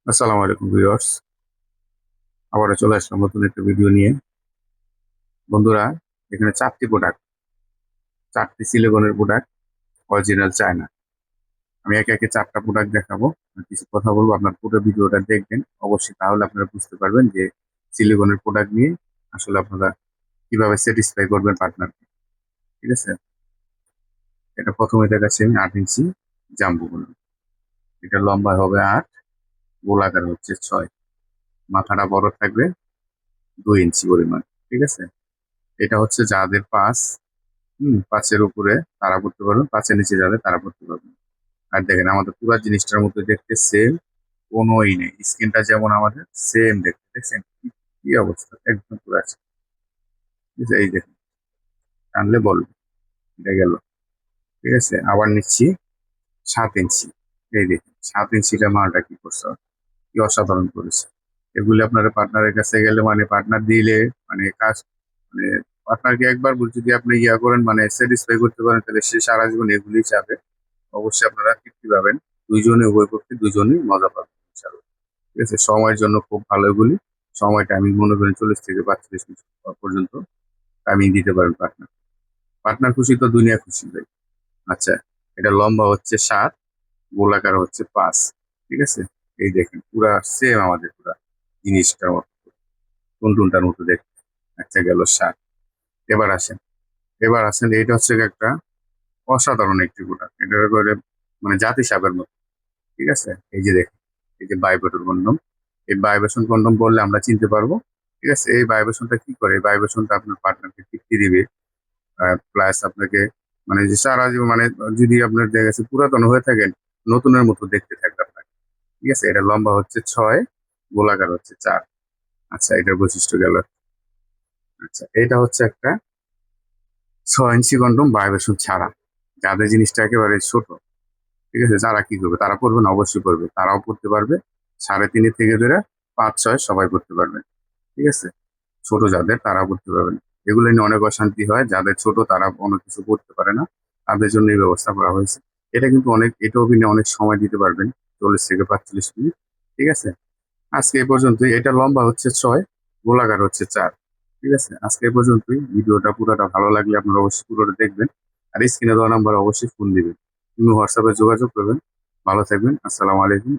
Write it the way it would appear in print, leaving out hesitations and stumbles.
আসসালামু আলাইকুম ভিউয়ার্স। আবারও চলে আসলাম নতুন একটা ভিডিও নিয়ে। বন্ধুরা, এখানে 4টি প্রোডাক্ট, 4টি সিলিকনের প্রোডাক্ট, অরিজিনাল চায়না। আমি একে একে 4টা প্রোডাক্ট দেখাবো আর কিছু কথা বলবো। আপনার পুরো ভিডিওটা দেখবেন অবশ্যই, তাহলে আপনারা বুঝতে পারবেন যে সিলিকনের প্রোডাক্ট নিয়ে আসলে আপনারা কিভাবে স্যাটিসফাই করবেন পার্টনারকে। ঠিক আছে? এটা প্রথমে দেখাচ্ছি আমি 8 ইঞ্চি জাম্বো বলুন। এটা লম্বা হবে 8, গোলাকার হচ্ছে 6, মাথাটা বড় থাকবে 2 ইঞ্চি পরিমাণ। ঠিক আছে? এটা হচ্ছে যাদের 5এর উপরে তারা পড়তে পারবেন, 5এর নিচে যাদের তারা পড়তে পারবেন। আর দেখেন আমাদের পুরো জিনিসটার মধ্যে দেখতে সেম, কোনোই নেই। স্কিনটা যেমন আমাদের সেম দেখতে, দেখছেন কি কি অবস্থা, একদম পুরো আছে। ঠিক আছে? এই দেখুন, টানলে বলবে এটা গেল। ঠিক আছে, আবার নিচ্ছি 7 ইঞ্চি। এই দেখুন 7 ইঞ্চিটা মালটা কি করছে, কি অসাধারণ করেছে। এগুলি আপনার পার্টনারের কাছে গেলে মানে পার্টনার দিলে মানে কাজ, মানে পার্টনারকে একবার যদি আপনি ইয়া করেন মানে স্যাটিসফাই করতে পারেন, তাহলে সে সারা জীবন এগুলি চাবে। অবশ্যই আপনারা তৃপ্তি পাবেন, দুইজনে উভয় পক্ষে দুজনেই মজা পাবেন ইনশাআল্লাহ। ঠিক আছে, সময়ের জন্য খুব ভালো এগুলি। সময়টা আমি মনে করেন 40 থেকে 45 মিনিট পর্যন্ত টাইমিং দিতে পারেন পার্টনার। পার্টনার খুশি তো দুনিয়া খুশি ভাই। আচ্ছা, এটা লম্বা হচ্ছে 7, গোলাকার হচ্ছে 5। ঠিক আছে, এই দেখেন পুরা সেম আমাদের পুরা জিনিসটার মতো, টুনটুনটার মতো দেখতে। আচ্ছা গেল 7। এবার আসেন, এটা হচ্ছে একটা অসাধারণ একটি প্রোডাক্ট। এটা করে মানে জাতি সাপের মতো। ঠিক আছে, এই যে দেখেন, এই যে ভাইব্রেটর কন্ডম। এই ভাইব্রেশন কন্ডম বললে আমরা চিনতে পারবো। ঠিক আছে, এই ভাইব্রেশনটা কি করে, এই ভাইব্রেশনটা আপনার পার্টনারকে তৃপ্তি দিবে, প্লাস আপনাকে মানে যে সারা জীবন মানে যদি আপনার দেখা গেছে পুরাতন হয়ে থাকেন, নতুনের মতো দেখতে থাকবে আপনাকে। ঠিক আছে, এটা লম্বা হচ্ছে 6, গোলাকার হচ্ছে 4। আচ্ছা, এটার বৈশিষ্ট্য গেল। আচ্ছা, এটা হচ্ছে একটা 6 ইঞ্চি কন্ডম ভাইব্রেশন ছাড়া। যাদের জিনিসটা একেবারে ছোট, ঠিক আছে, যারা কি করবে, তারা পড়বে না, অবশ্যই পড়বে, তারাও পড়তে পারবে। 3.5 থেকে ধরে 5-6 সবাই পড়তে পারবে। ঠিক আছে, ছোট যাদের তারা পড়তে পারবেন। এগুলো নিয়ে অনেক অশান্তি হয়, যাদের ছোট তারা অনেক কিছু করতে পারে না, তাদের জন্য এই ব্যবস্থা করা হয়েছে। এটা কিন্তু অনেক, এটাও কিন্তু অনেক সময় দিতে পারবেন, 40 থেকে 45 মিনিট। ঠিক আছে, আজকে এই পর্যন্তই। এটা লম্বা হচ্ছে 6, গোলাকার হচ্ছে 4। ঠিক আছে, আজকে এই পর্যন্তই। ভিডিওটা পুরোটা ভালো লাগলে আপনারা অবশ্যই পুরোটা দেখবেন। আর স্ক্রিনে দেওয়া নাম্বার অবশ্যই ফোন দিবেন, তুমি হোয়াটসঅ্যাপে যোগাযোগ করবেন। ভালো থাকবেন, আসসালামু আলাইকুম।